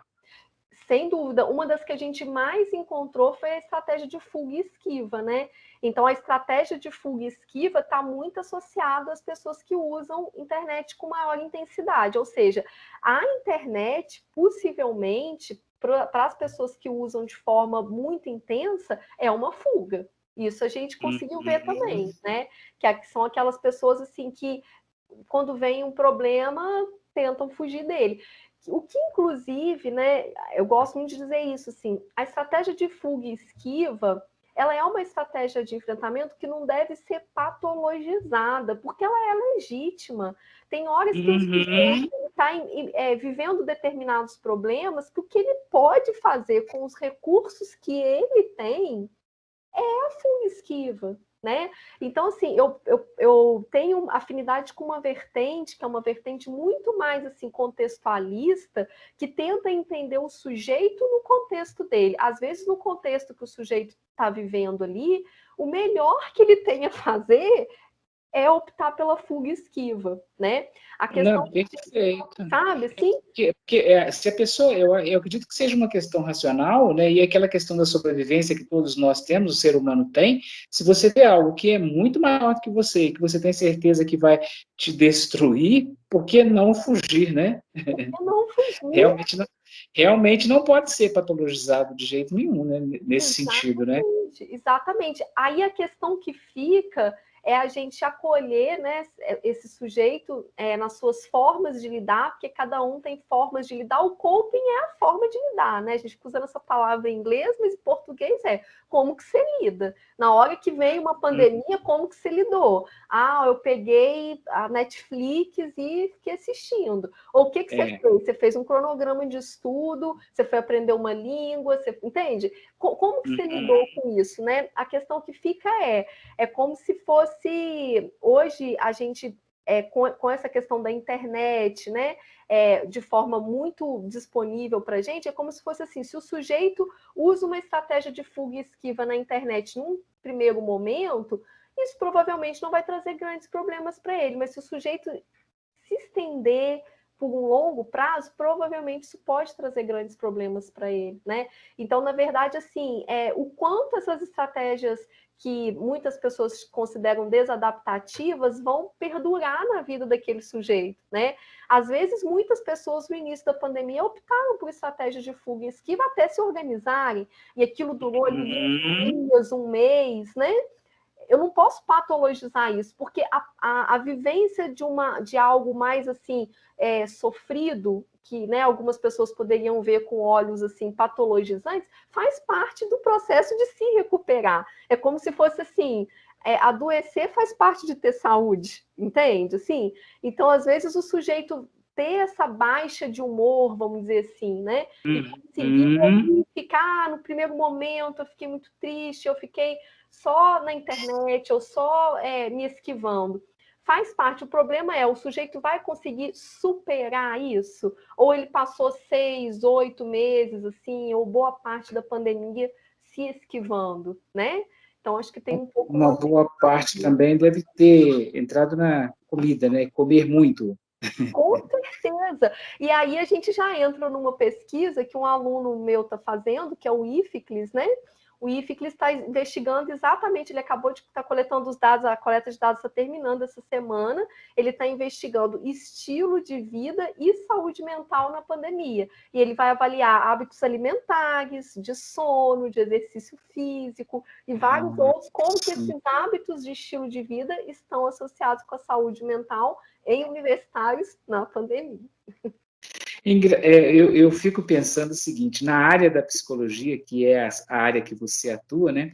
Sem dúvida, uma das que a gente mais encontrou foi a estratégia de fuga e esquiva, né? Então, a estratégia de fuga e esquiva está muito associada às pessoas que usam internet com maior intensidade, ou seja, a internet, possivelmente, para as pessoas que usam de forma muito intensa, é uma fuga. Isso a gente conseguiu ver também, né? Que são aquelas pessoas assim que, quando vem um problema, tentam fugir dele. O que, inclusive, né, eu gosto muito de dizer isso, assim, a estratégia de fuga e esquiva, ela é uma estratégia de enfrentamento que não deve ser patologizada, porque ela é legítima. Tem horas que o sujeito está vivendo determinados problemas, que o que ele pode fazer com os recursos que ele tem é a fuga e esquiva. Né? Então, assim, eu tenho afinidade com uma vertente, que é uma vertente muito mais assim contextualista, que tenta entender o sujeito no contexto dele. Às vezes, no contexto que o sujeito está vivendo ali, o melhor que ele tem a fazer é optar pela fuga esquiva, né? A questão, Não, perfeito. sabe, assim? Se a pessoa, eu acredito que seja uma questão racional, né, e aquela questão da sobrevivência que todos nós temos, o ser humano tem, se você tem algo que é muito maior do que você tem certeza que vai te destruir, por que não fugir, né? Eu não fugir. Realmente não, realmente não pode ser patologizado de jeito nenhum, né, nesse sentido, né? Exatamente, exatamente. Aí a questão que fica é a gente acolher, né, esse sujeito nas suas formas de lidar, porque cada um tem formas de lidar. O coping é a forma de lidar, né? A gente usa essa palavra em inglês, mas em português é como que você lida. Na hora que veio uma pandemia, como que você lidou? Ah, eu peguei a Netflix e fiquei assistindo. Ou o que você fez? Você fez um cronograma de estudo, você foi aprender uma língua, você entende? Como que você lidou com isso, né? A questão que fica é como se fosse hoje a gente com essa questão da internet, né? De forma muito disponível para a gente, é como se fosse assim: se o sujeito usa uma estratégia de fuga e esquiva na internet num primeiro momento, isso provavelmente não vai trazer grandes problemas para ele, mas se o sujeito se estender por um longo prazo, provavelmente isso pode trazer grandes problemas para ele, né? Então, na verdade, assim, o quanto essas estratégias que muitas pessoas consideram desadaptativas vão perdurar na vida daquele sujeito, né? Às vezes, muitas pessoas no início da pandemia optaram por estratégias de fuga e esquiva até se organizarem, e aquilo durou ali 20 dias, um mês, né? Eu não posso patologizar isso, porque a vivência de algo mais assim sofrido, que né, algumas pessoas poderiam ver com olhos assim patologizantes, faz parte do processo de se recuperar. É como se fosse assim, adoecer faz parte de ter saúde, entende? Assim, então às vezes o sujeito ter essa baixa de humor, vamos dizer assim, né? E conseguir ficar no primeiro momento, eu fiquei muito triste, eu fiquei só na internet ou só me esquivando. Faz parte. O problema é, o sujeito vai conseguir superar isso? Ou ele passou 6, 8 meses, assim, ou boa parte da pandemia se esquivando, né? Então, acho que tem um pouco... Uma boa parte também deve ter entrado na comida, né? Comer muito. Com certeza. E aí a gente já entra numa pesquisa que um aluno meu está fazendo, que é o IFICLES, né? O IFICLES está investigando exatamente, ele acabou de estar coletando os dados, a coleta de dados está terminando essa semana, ele está investigando estilo de vida e saúde mental na pandemia. E ele vai avaliar hábitos alimentares, de sono, de exercício físico e vários outros, como que esses hábitos de estilo de vida estão associados com a saúde mental em universitários na pandemia. Eu fico pensando o seguinte, na área da psicologia, que é a área que você atua, né,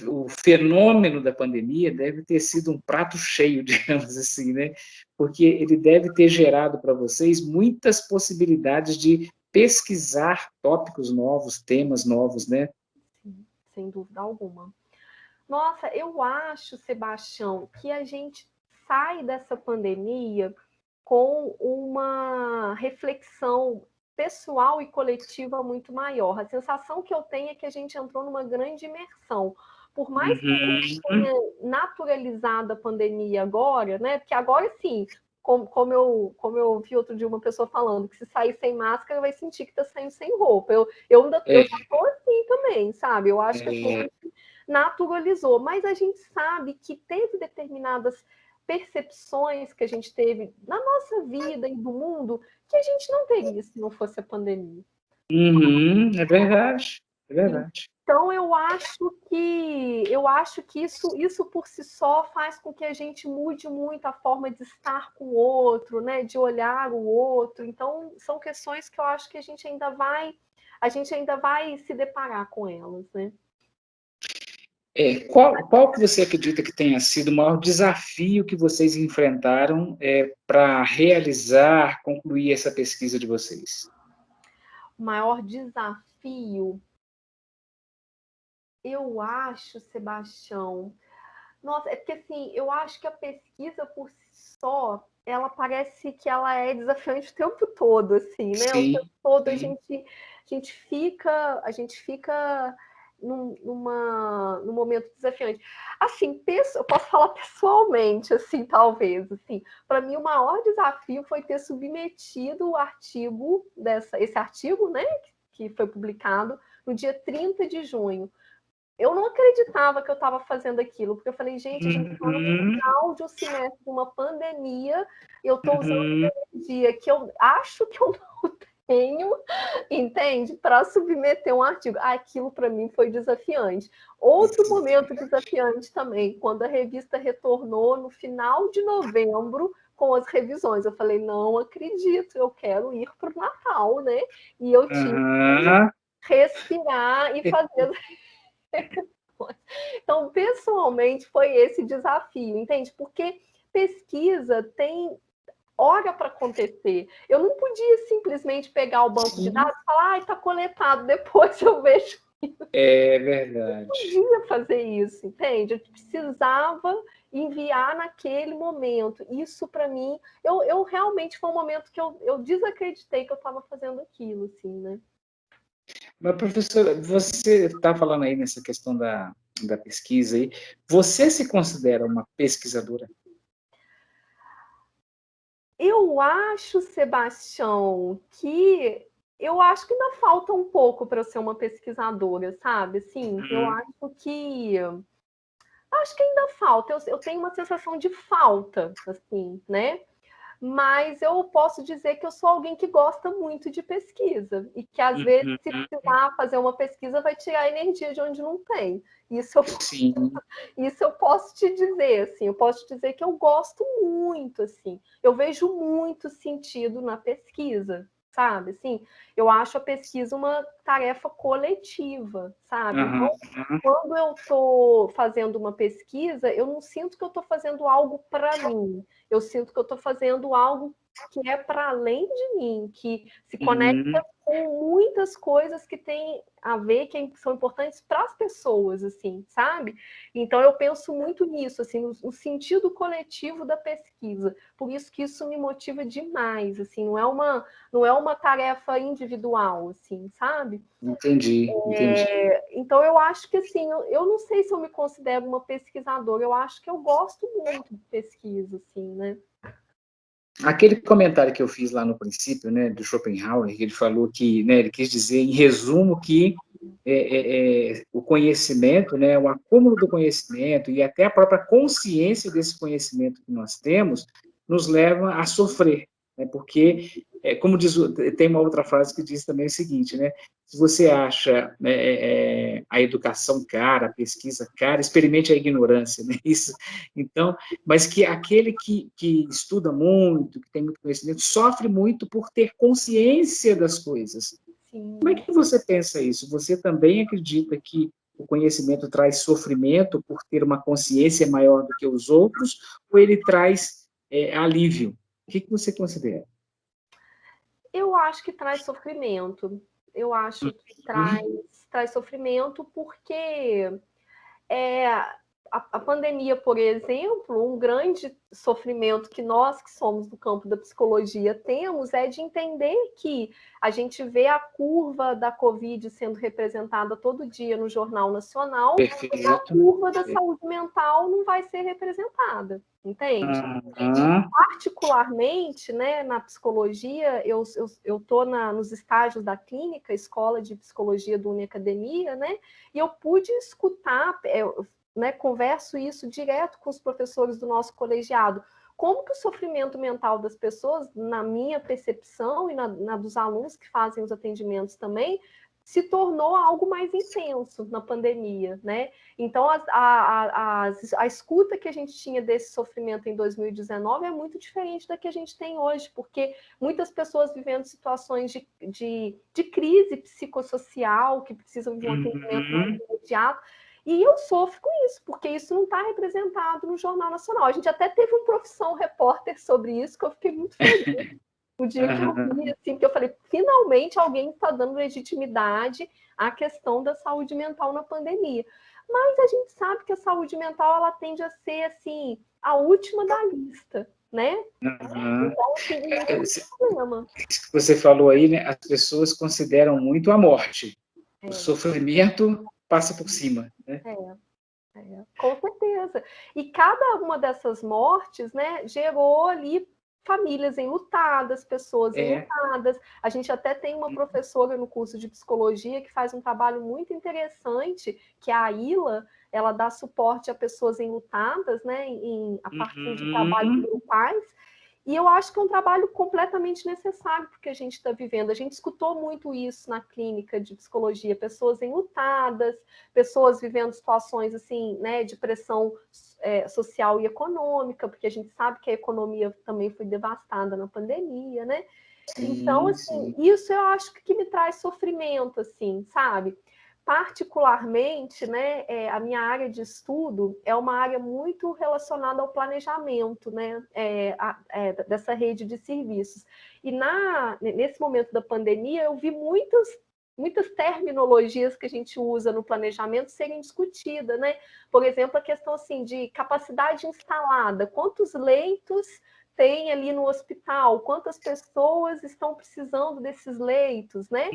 o fenômeno da pandemia deve ter sido um prato cheio, digamos assim, né, porque ele deve ter gerado para vocês muitas possibilidades de pesquisar tópicos novos, temas novos, né? Sim, sem dúvida alguma. Nossa, eu acho, Sebastião, que a gente sai dessa pandemia com uma reflexão pessoal e coletiva muito maior. A sensação que eu tenho é que a gente entrou numa grande imersão. Por mais que a gente tenha naturalizado a pandemia agora, né? Porque agora sim, como eu vi outro dia uma pessoa falando que se sair sem máscara vai sentir que está saindo sem roupa. Eu já estou assim também, sabe? Eu acho que assim, a gente naturalizou, mas a gente sabe que teve determinadas percepções que a gente teve na nossa vida e do mundo que a gente não teria se não fosse a pandemia. É verdade, é verdade. Então eu acho que isso por si só faz com que a gente mude muito a forma de estar com o outro, né, de olhar o outro. Então são questões que eu acho que a gente ainda vai se deparar com elas, né? Qual que você acredita que tenha sido o maior desafio que vocês enfrentaram para realizar, concluir essa pesquisa de vocês? O maior desafio, eu acho, Sebastião. Nossa, é porque assim, eu acho que a pesquisa por si só, ela parece que ela é desafiante o tempo todo, assim, né? O Sim, tempo todo a sim. gente, a gente fica num momento desafiante. Assim, eu posso falar pessoalmente, assim, talvez, assim, para mim o maior desafio foi ter submetido o artigo, esse artigo, né, que foi publicado no dia 30 de junho. Eu não acreditava que eu estava fazendo aquilo, porque eu falei, gente, a gente está no final de um semestre de uma pandemia, e eu estou usando energia que eu acho que eu não tenho, entende? Para submeter um artigo. Aquilo para mim foi desafiante. Outro momento desafiante também, quando a revista retornou no final de novembro com as revisões. Eu falei, não acredito, eu quero ir para o Natal, né? E eu tive que respirar e fazer. Então, pessoalmente, foi esse desafio, entende? Porque pesquisa tem hora para acontecer. Eu não podia simplesmente pegar o banco de dados e falar, está coletado, depois eu vejo. É verdade. Eu não podia fazer isso, entende? Eu precisava enviar naquele momento. Isso, para mim, eu realmente foi um momento que eu desacreditei que eu estava fazendo aquilo, assim, né? Mas, professora, você está falando aí nessa questão da pesquisa aí, você se considera uma pesquisadora? Eu acho, Sebastião, que eu acho que ainda falta um pouco para eu ser uma pesquisadora, sabe? Assim, eu acho que ainda falta. Eu tenho uma sensação de falta, assim, né? Mas eu posso dizer que eu sou alguém que gosta muito de pesquisa e que, às vezes, se precisar fazer uma pesquisa, vai tirar energia de onde não tem. Isso eu posso te dizer, assim, eu posso te dizer que eu gosto muito, assim, eu vejo muito sentido na pesquisa, sabe? Assim, eu acho a pesquisa uma tarefa coletiva, sabe? Então, quando eu estou fazendo uma pesquisa, eu não sinto que eu estou fazendo algo para mim, eu sinto que eu estou fazendo algo que é para além de mim, que se conecta com muitas coisas que têm a ver, que são importantes para as pessoas, assim, sabe? Então eu penso muito nisso, assim, no sentido coletivo da pesquisa. Por isso que isso me motiva demais, assim, não é uma tarefa individual, assim, sabe? Entendi. Então eu acho que, assim, eu não sei se eu me considero uma pesquisadora, eu acho que eu gosto muito de pesquisa, assim, né? Aquele comentário que eu fiz lá no princípio, né, do Schopenhauer, que ele falou que, né, ele quis dizer, em resumo, que o conhecimento, né, o acúmulo do conhecimento e até a própria consciência desse conhecimento que nós temos, nos leva a sofrer, né, porque, como diz, tem uma outra frase que diz também o seguinte, né, se você acha a educação cara, a pesquisa cara, experimente a ignorância, né, isso, então, mas que aquele que estuda muito, que tem muito conhecimento, sofre muito por ter consciência das coisas. Sim. Como é que você pensa isso? Você também acredita que o conhecimento traz sofrimento por ter uma consciência maior do que os outros, ou ele traz alívio? O que você considera? Eu acho que traz sofrimento. Eu acho que traz sofrimento porque a pandemia, por exemplo, um grande sofrimento que nós que somos do campo da psicologia temos é de entender que a gente vê a curva da Covid sendo representada todo dia no Jornal Nacional, e a curva da saúde mental não vai ser representada, entende? Particularmente, né, na psicologia, eu estou nos estágios da clínica, escola de psicologia do Uniacademia, né, e eu pude escutar, né, converso isso direto com os professores do nosso colegiado. Como que o sofrimento mental das pessoas, na minha percepção e na dos alunos que fazem os atendimentos também, se tornou algo mais intenso na pandemia, né? Então, a escuta que a gente tinha desse sofrimento em 2019 é muito diferente da que a gente tem hoje, porque muitas pessoas vivendo situações de crise psicossocial, que precisam de um atendimento mais imediato, e eu sofro com isso, porque isso não está representado no Jornal Nacional. A gente até teve um Profissão Repórter sobre isso, que eu fiquei muito feliz. O dia que eu vi, assim, que eu falei, finalmente alguém está dando legitimidade à questão da saúde mental na pandemia. Mas a gente sabe que a saúde mental, ela tende a ser, assim, a última da lista, né? Então, assim, não tem problema. Isso que você falou aí, né, as pessoas consideram muito a morte. O sofrimento passa por cima, né? Com certeza. E cada uma dessas mortes, né, gerou ali famílias enlutadas, pessoas enlutadas. A gente até tem uma professora no curso de psicologia que faz um trabalho muito interessante, que é a Ila, ela dá suporte a pessoas enlutadas, né, a partir de trabalhos grupais. E eu acho que é um trabalho completamente necessário porque a gente está vivendo. A gente escutou muito isso na clínica de psicologia, pessoas enlutadas, pessoas vivendo situações assim, né, de pressão social e econômica, porque a gente sabe que a economia também foi devastada na pandemia, né? Então, assim, isso eu acho que me traz sofrimento, assim, sabe? Particularmente, né, a minha área de estudo é uma área muito relacionada ao planejamento, né, dessa rede de serviços. E nesse momento da pandemia, eu vi muitas terminologias que a gente usa no planejamento serem discutidas, né? Por exemplo, a questão assim de capacidade instalada, quantos leitos tem ali no hospital, quantas pessoas estão precisando desses leitos, né?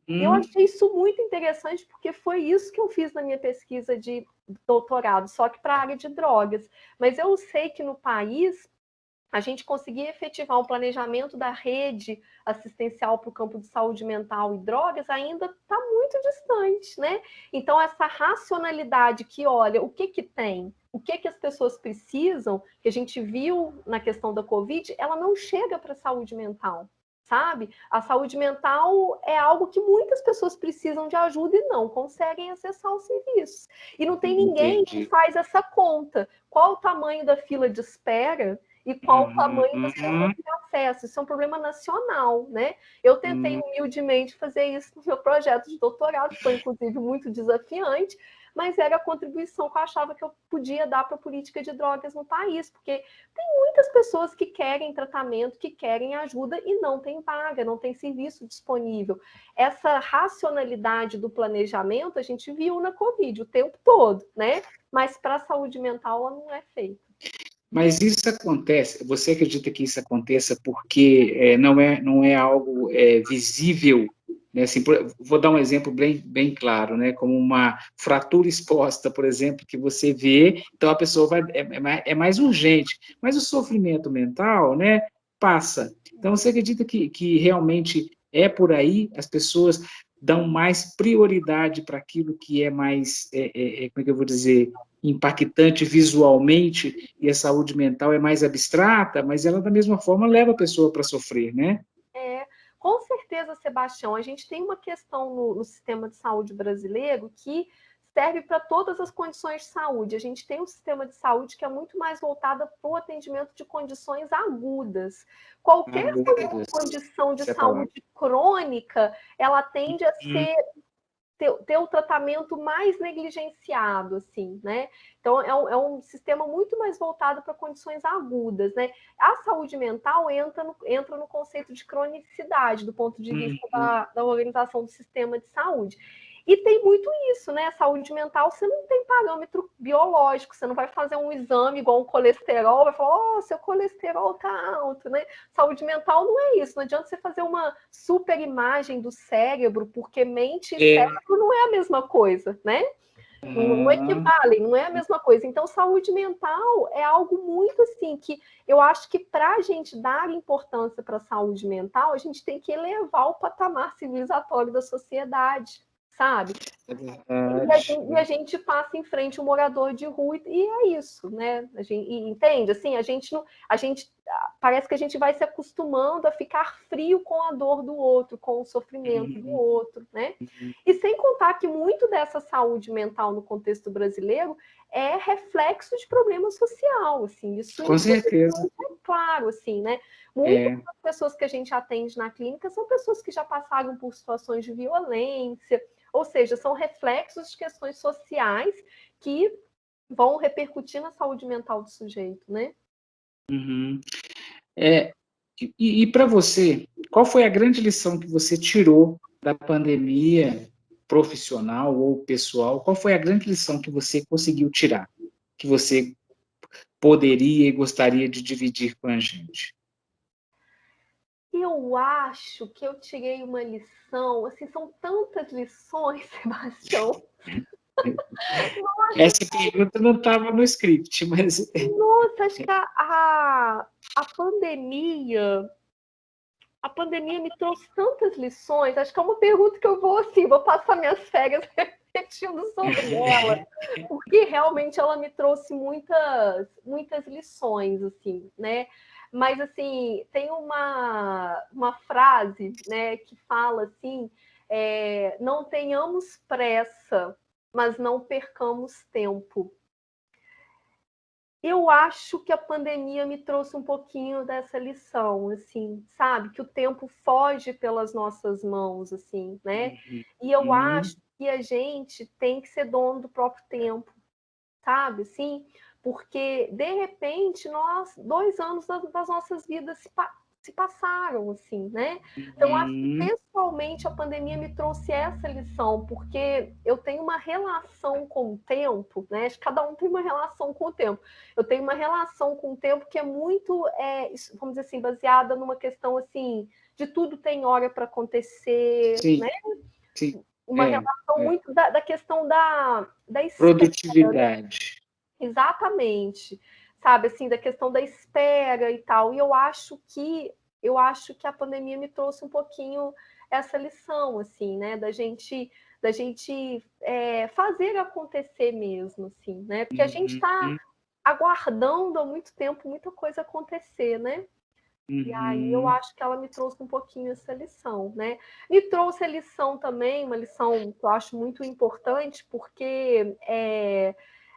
Eu achei isso muito interessante, porque foi isso que eu fiz na minha pesquisa de doutorado, só que para a área de drogas. Mas eu sei que no país a gente conseguir efetivar um planejamento da rede assistencial para o campo de saúde mental e drogas ainda está muito distante, né? Então, essa racionalidade que olha o que tem, o que as pessoas precisam, que a gente viu na questão da Covid, ela não chega para a saúde mental, sabe? A saúde mental é algo que muitas pessoas precisam de ajuda e não conseguem acessar os serviços. E não tem ninguém que faz essa conta. Qual o tamanho da fila de espera e qual o tamanho das pessoas que acesso. Isso é um problema nacional, né? Eu tentei humildemente fazer isso no meu projeto de doutorado, foi inclusive muito desafiante, mas era a contribuição que eu achava que eu podia dar para a política de drogas no país, porque tem muitas pessoas que querem tratamento, que querem ajuda e não tem vaga, não tem serviço disponível. Essa racionalidade do planejamento a gente viu na Covid o tempo todo, né? Mas para a saúde mental ela não é feita. Mas isso acontece, você acredita que isso aconteça porque não é algo visível, né? Assim, vou dar um exemplo bem claro, né? Como uma fratura exposta, por exemplo, que você vê, então a pessoa é mais urgente, mas o sofrimento mental, né, passa. Então, você acredita que realmente é por aí, as pessoas dão mais prioridade para aquilo que é mais, como é que eu vou dizer, impactante visualmente, e a saúde mental é mais abstrata, mas ela, da mesma forma, leva a pessoa para sofrer, né? Com certeza, Sebastião, a gente tem uma questão no sistema de saúde brasileiro que serve para todas as condições de saúde. A gente tem um sistema de saúde que é muito mais voltado para o atendimento de condições agudas. Qualquer condição de saúde crônica, ela tende a ter o tratamento mais negligenciado, assim, né? Então, é um sistema muito mais voltado para condições agudas, né? A saúde mental entra no conceito de cronicidade, do ponto de vista da organização do sistema de saúde. E tem muito isso, né? A saúde mental, você não tem parâmetro biológico, você não vai fazer um exame igual um colesterol, vai falar, seu colesterol tá alto, né? Saúde mental não é isso, não adianta você fazer uma super imagem do cérebro, porque mente e cérebro não é a mesma coisa, né? Não equivalem, não é a mesma coisa. Então, saúde mental é algo muito assim que eu acho que para a gente dar importância para a saúde mental, a gente tem que elevar o patamar civilizatório da sociedade, sabe? E a gente passa em frente um morador de rua e é isso, né? Entende? Assim, a gente parece que a gente vai se acostumando a ficar frio com a dor do outro, com o sofrimento do outro, né? E sem contar que muito dessa saúde mental no contexto brasileiro é reflexo de problema social, assim, isso com certeza é claro, assim, né? Muitas das pessoas que a gente atende na clínica são pessoas que já passaram por situações de violência, ou seja, são reflexos de questões sociais que vão repercutir na saúde mental do sujeito, né? E para você, qual foi a grande lição que você tirou da pandemia, profissional ou pessoal? Qual foi a grande lição que você conseguiu tirar, que você poderia e gostaria de dividir com a gente? Eu acho que eu tirei uma lição, assim, são tantas lições, Sebastião, Essa pergunta não estava no script, mas... Nossa, acho que a pandemia... A pandemia me trouxe tantas lições. Acho que é uma pergunta que eu vou, assim, vou passar minhas férias refletindo sobre ela, porque realmente ela me trouxe muitas lições, assim, né? Mas, assim, tem uma frase, né, que fala assim, não tenhamos pressa, mas não percamos tempo. Eu acho que a pandemia me trouxe um pouquinho dessa lição, assim, sabe? Que o tempo foge pelas nossas mãos, assim, né? E eu acho que a gente tem que ser dono do próprio tempo, sabe? Assim, porque, de repente, 2 anos das nossas vidas se passaram, assim, né? Então, acho que, pessoalmente, a pandemia me trouxe essa lição, porque eu tenho uma relação com o tempo, né? Acho que cada um tem uma relação com o tempo. Eu tenho uma relação com o tempo que é muito, vamos dizer assim, baseada numa questão, assim, de tudo tem hora para acontecer, Sim, né? sim. Uma relação muito da questão da espera. Produtividade. Exatamente, sabe, assim, da questão da espera e tal. E eu acho que a pandemia me trouxe um pouquinho essa lição, assim, né, da gente fazer acontecer mesmo, assim, né? Porque a gente está aguardando há muito tempo muita coisa acontecer, né? E aí eu acho que ela me trouxe um pouquinho essa lição, né? Me trouxe a lição também, uma lição que eu acho muito importante, porque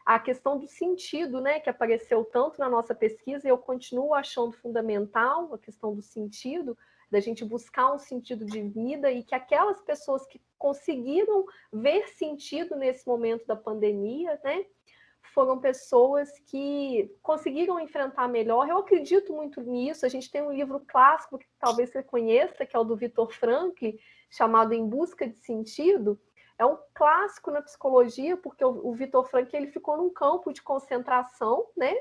a questão do sentido, né, que apareceu tanto na nossa pesquisa, e eu continuo achando fundamental a questão do sentido, da gente buscar um sentido de vida, e que aquelas pessoas que conseguiram ver sentido nesse momento da pandemia, né, foram pessoas que conseguiram enfrentar melhor. Eu acredito muito nisso. A gente tem um livro clássico que talvez você conheça, que é o do Viktor Frankl, chamado Em Busca de Sentido. É um clássico na psicologia, porque o Viktor Frankl ele ficou num campo de concentração, né?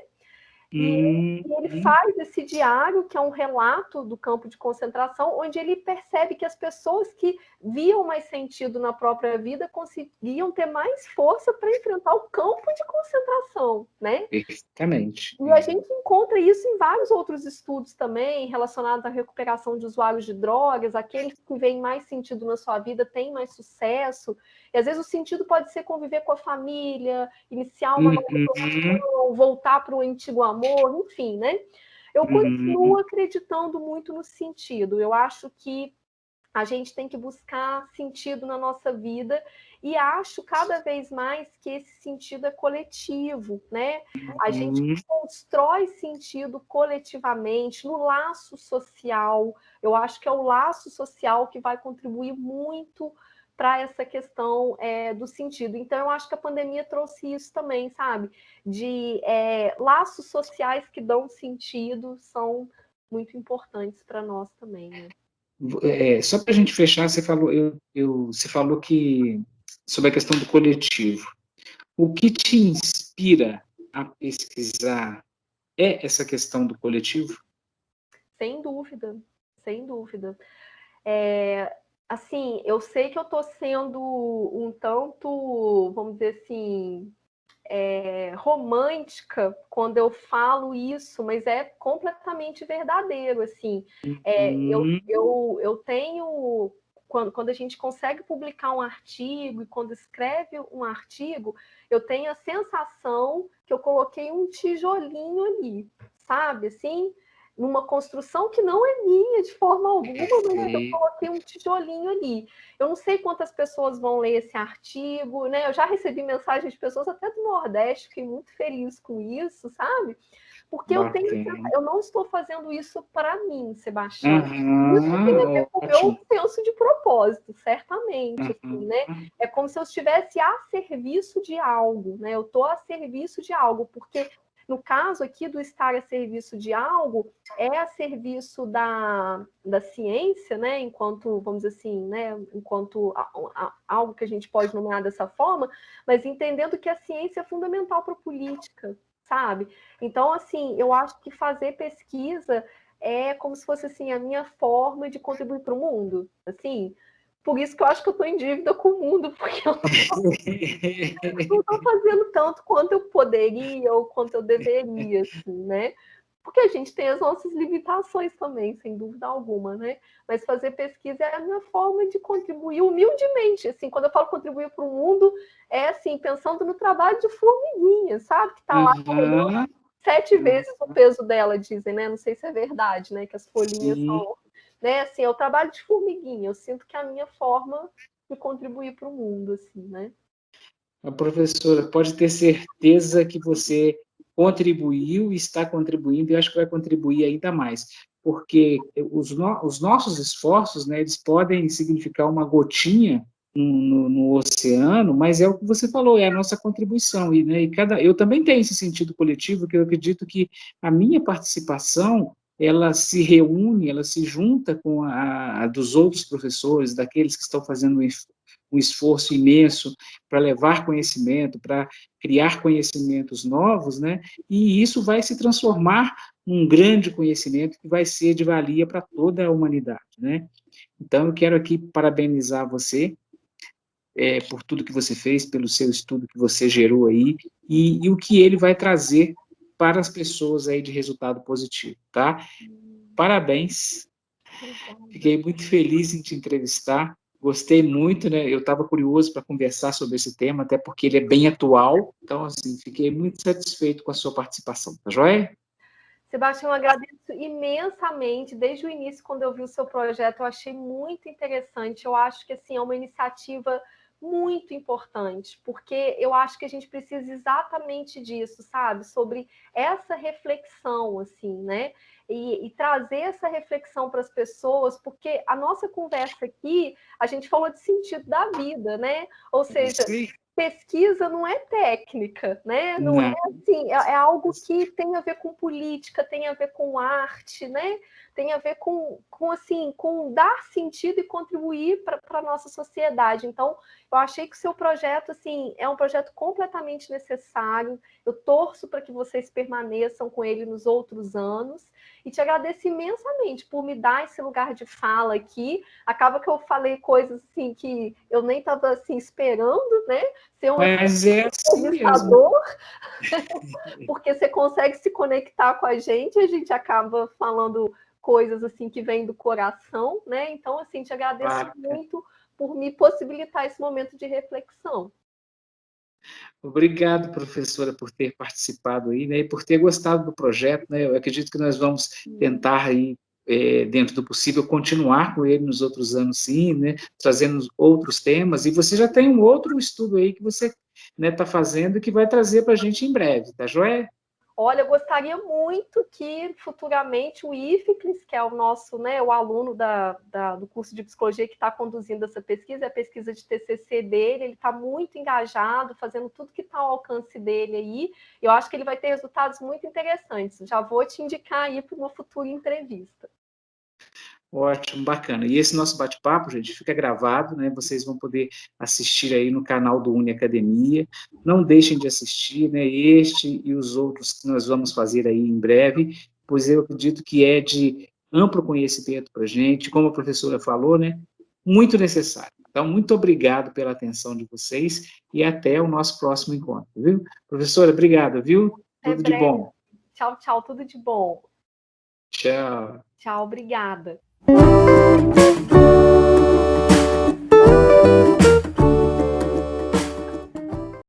E ele faz esse diário, que é um relato do campo de concentração, onde ele percebe que as pessoas que viam mais sentido na própria vida conseguiam ter mais força para enfrentar o campo de concentração, né? Perfeitamente. E a gente encontra isso em vários outros estudos também, relacionados à recuperação de usuários de drogas, aqueles que veem mais sentido na sua vida têm mais sucesso. E às vezes o sentido pode ser conviver com a família, iniciar uma nova profissão, voltar para o antigo amor, enfim, né? Eu continuo acreditando muito no sentido. Eu acho que a gente tem que buscar sentido na nossa vida e acho cada vez mais que esse sentido é coletivo, né? A gente constrói sentido coletivamente no laço social. Eu acho que é o laço social que vai contribuir muito para essa questão do sentido. Então, eu acho que a pandemia trouxe isso também, sabe? De laços sociais que dão sentido são muito importantes para nós também, né? Só para a gente fechar, você falou que sobre a questão do coletivo. O que te inspira a pesquisar é essa questão do coletivo? Sem dúvida, sem dúvida. Assim, eu sei que eu estou sendo um tanto, vamos dizer assim, romântica quando eu falo isso, mas é completamente verdadeiro, assim. Eu tenho... Quando a gente consegue publicar um artigo e quando escreve um artigo, eu tenho a sensação que eu coloquei um tijolinho ali, sabe? Assim, numa construção que não é minha de forma alguma, mas eu coloquei um tijolinho ali. Eu não sei quantas pessoas vão ler esse artigo, né? Eu já recebi mensagens de pessoas até do Nordeste, fiquei muito feliz com isso, sabe? Porque eu não estou fazendo isso para mim, Sebastião. Isso tem a ver com o meu senso de propósito, certamente, assim, né? É como se eu estivesse a serviço de algo, né? Eu estou a serviço de algo, porque no caso aqui do estar a serviço de algo, é a serviço da ciência, né? Enquanto, vamos dizer assim, né? Enquanto algo que a gente pode nomear dessa forma, mas entendendo que a ciência é fundamental para a política, sabe? Então, assim, eu acho que fazer pesquisa é como se fosse assim a minha forma de contribuir para o mundo, assim, Por isso que eu acho que eu estou em dívida com o mundo, porque eu não estou fazendo tanto quanto eu poderia ou quanto eu deveria, assim, né? Porque a gente tem as nossas limitações também, sem dúvida alguma, né? Mas fazer pesquisa é a minha forma de contribuir humildemente, assim, quando eu falo contribuir para o mundo, é assim, pensando no trabalho de formiguinha, sabe? Que está lá carregando 7 vezes o peso dela, dizem, né? Não sei se é verdade, né? Que as folhinhas Sim. são, né? Assim, é o trabalho de formiguinha. Eu sinto que é a minha forma de contribuir para o mundo, assim, né? A professora pode ter certeza que você contribuiu e está contribuindo, e acho que vai contribuir ainda mais, porque os nossos esforços, né, eles podem significar uma gotinha no oceano, mas é o que você falou, é a nossa contribuição, e, né, eu também tenho esse sentido coletivo, que eu acredito que a minha participação, ela se reúne, ela se junta com a dos outros professores, daqueles que estão fazendo um esforço imenso para levar conhecimento, para criar conhecimentos novos, né? E isso vai se transformar num grande conhecimento que vai ser de valia para toda a humanidade, né? Então, eu quero aqui parabenizar você por tudo que você fez, pelo seu estudo que você gerou aí, e o que ele vai trazer para as pessoas aí de resultado positivo, tá? Parabéns, fiquei muito feliz em te entrevistar, gostei muito, né? Eu estava curioso para conversar sobre esse tema, até porque ele é bem atual, então, assim, fiquei muito satisfeito com a sua participação, tá joia? Sebastião, eu agradeço imensamente. Desde o início, quando eu vi o seu projeto, eu achei muito interessante. Eu acho que assim, é uma iniciativa muito importante, porque eu acho que a gente precisa exatamente disso, sabe? Sobre essa reflexão, assim, né? E trazer essa reflexão para as pessoas, porque a nossa conversa aqui, a gente falou de sentido da vida, né? Ou seja, Sim. pesquisa não é técnica, né? Não é Não. assim, é algo que tem a ver com política, tem a ver com arte, né? Tem a ver assim, com dar sentido e contribuir para a nossa sociedade. Então, eu achei que o seu projeto assim é um projeto completamente necessário. Eu torço para que vocês permaneçam com ele nos outros anos e te agradeço imensamente por me dar esse lugar de fala aqui. Acaba que eu falei coisas assim que eu nem estava assim esperando, né? Ser um Mas é assim mesmo. entrevistador, porque você consegue se conectar com a gente acaba falando coisas assim que vêm do coração, né? Então, assim, te agradeço Ah, muito por me possibilitar esse momento de reflexão. obrigado, professora, por ter participado aí, né, e por ter gostado do projeto, né, eu acredito que nós vamos tentar aí, dentro do possível, continuar com ele nos outros anos, sim, né, trazendo outros temas, e você já tem um outro estudo aí que você, né, está fazendo, que vai trazer para a gente em breve, tá joia? Olha, eu gostaria muito que futuramente o IFCLES, que é o nosso, né, o aluno do curso de psicologia que está conduzindo essa pesquisa, é a pesquisa de TCC dele, ele está muito engajado, fazendo tudo que está ao alcance dele aí, eu acho que ele vai ter resultados muito interessantes. Já vou te indicar aí para uma futura entrevista. Ótimo, bacana. E esse nosso bate-papo, gente, fica gravado, né? Vocês vão poder assistir aí no canal do Uni Academia. Não deixem de assistir, né? Este e os outros que nós vamos fazer aí em breve, pois eu acredito que é de amplo conhecimento para a gente, como a professora falou, né? Muito necessário. Então, muito obrigado pela atenção de vocês e até o nosso próximo encontro, viu? Professora, obrigado, viu? Até Tudo de breve. bom. Tchau, tchau, tudo de bom. Tchau. Tchau, obrigada.